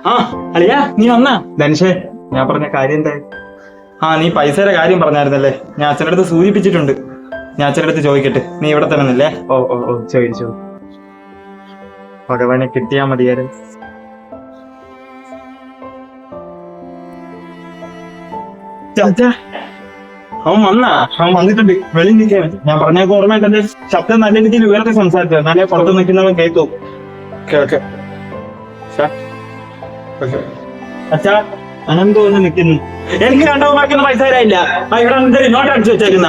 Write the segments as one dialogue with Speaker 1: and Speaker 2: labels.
Speaker 1: ആ അളിയാ നീ വന്നാ?
Speaker 2: ധനുഷേ, ഞാൻ പറഞ്ഞ കാര്യം എന്തായി?
Speaker 1: നീ പൈസയുടെ കാര്യം പറഞ്ഞായിരുന്നല്ലേ? ഞാൻ അച്ഛൻ്റെ അടുത്ത് സൂചിപ്പിച്ചിട്ടുണ്ട്. ഞാൻ അച്ഛൻ്റെ അടുത്ത് ചോദിക്കട്ടെ, നീ ഇവിടെ തന്നെ നില്ലേ?
Speaker 2: ഓ ഓ ഓ ചോദിച്ചു.
Speaker 1: ഭഗവാനെ കിട്ടിയാ മതിയായിരുന്നു. അവൻ വന്നാ? അവൻ വന്നിട്ടുണ്ട്. വെളി നിൽക്കാൻ ഞാൻ പറഞ്ഞ ഓർമ്മ ശബ്ദം നല്ല രീതിയിൽ ഉയർത്തി സംസാരിച്ചത്. നല്ല പുറത്ത് നിൽക്കുന്നവൻ കേൾക്കും. അച്ഛാ, അനന്തോ ഒന്ന് നിൽക്കുന്നു. എനിക്ക് കണ്ടവന്മാർക്കൊന്നും പൈസ തരാനില്ല. ഇവിടെ നോട്ട് അടിച്ചു വെച്ചേക്കുന്ന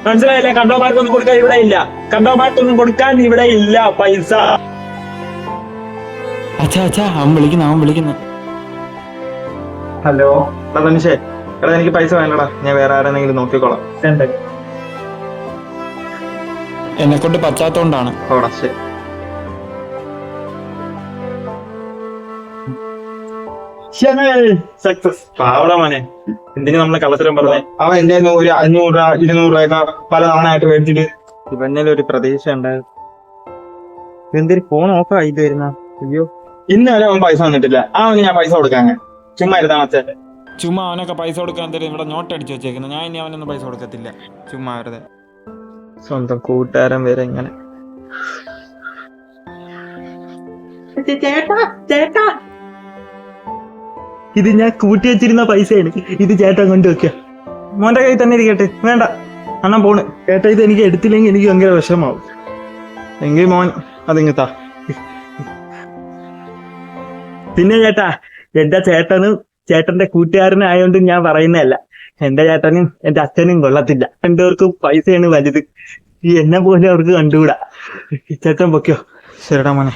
Speaker 1: മനസ്സിലായില്ല. കണ്ടവന്മാർക്കൊന്നും കൊടുക്കാൻ ഇവിടെ ഇല്ല. കണ്ടവന്മാർക്കൊന്നും കൊടുക്കാൻ ഇവിടെ ഇല്ല പൈസ. അച്ഛാ അവൻ വിളിക്കുന്നു.
Speaker 2: ഹലോ ധനുഷേ, എടാ എനിക്ക് പൈസ വേണ്ടടാ, ഞാൻ വേറെ ആരെന്നെങ്കിലും നോക്കിക്കോളാം.
Speaker 1: എന്നെ കൊണ്ട് പറ്റാത്തോണ്ടാണ്.
Speaker 2: ഓടാ ശരി.
Speaker 1: സക്സസ്. പാവടാ മോനെ, എന്തിനു നമ്മളെ കള്ളത്തരം പറഞ്ഞേ?
Speaker 2: അവൻ എന്റെ 100, 500, 200 രൂപ പല തവണയായിട്ട് മേടിച്ചിട്ട്
Speaker 1: ഇവന്നിൽ ഒരു പ്രതീക്ഷ ഉണ്ടായിരുന്നു. എന്തൊരു ഫോൺ ഓഫ് ആയിട്ട് വരുന്ന?
Speaker 2: അയ്യോ, ഇന്നലെ അവൻ പൈസ വന്നിട്ടില്ല. അവന് ഞാൻ പൈസ കൊടുക്കാൻ ചുമ്മാ ഇരുന്നാ മച്ചേ.
Speaker 1: ചുമ്മാ അവനൊക്കെ പൈസ കൊടുക്കാൻ തരും. ഇവിടെ നോട്ട് അടിച്ചു വെച്ചേക്കുന്നത്. ഞാൻ ഇനി അവനൊന്നും പൈസ കൊടുക്കത്തില്ല. ചുമ്മാ വെറുതെ.
Speaker 2: സ്വന്തം കൂട്ടുകാരൻ വരെ ഇങ്ങനെ.
Speaker 1: ഇത് ഞാൻ കൂട്ടി വെച്ചിരുന്ന പൈസയാണ്. ഇത് ചേട്ടൻ കൊണ്ടുവെക്ക. മോന്റെ കയ്യിൽ തന്നെ ഇരിക്കട്ടെ. വേണ്ട, അണ്ണൻ പോണ്. ചേട്ടാ, ഇത് എനിക്ക് എടുത്തില്ലെങ്കിൽ എനിക്ക് ഭയങ്കര വിഷമാവും.
Speaker 2: എങ്കിൽ മോൻ അതിങ്ങത്താ.
Speaker 1: പിന്നെ ചേട്ടാ, എന്റെ ചേട്ടന്റെ കൂട്ടുകാരനായോണ്ട് ഞാൻ പറയുന്നതല്ല. എന്റെ ചേട്ടനും എന്റെ അച്ഛനും കൊള്ളത്തില്ല. രണ്ടുപേർക്കും പൈസയാണ് വലുത്. ഈ എന്നെ പോലെ അവർക്ക് കണ്ടുകൂടാ. ചേട്ടൻ പൊക്കോ.
Speaker 2: ശരിടാ മോനെ.